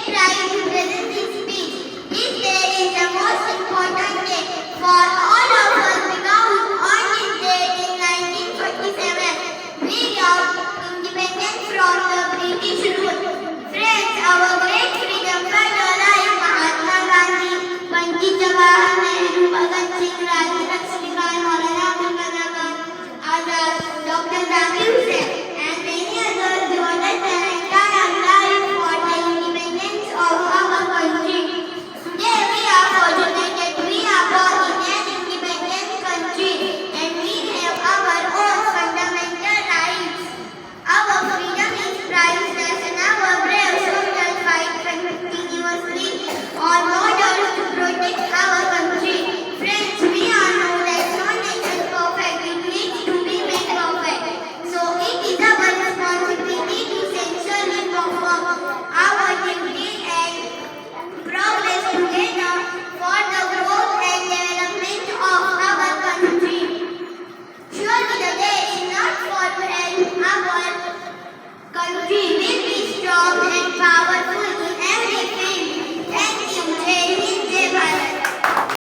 pride to present this speech. This day is the most important day for all of us because on this date in 1947 we got independence from the British rule. Friends, our great freedom fighter like Mahatma Gandhi, Pandit Jawahar Nehru, Bhagat Singh, Rajah Lakshmi Bai, Maulana Abdul Kalam Azad, Dr. Zakir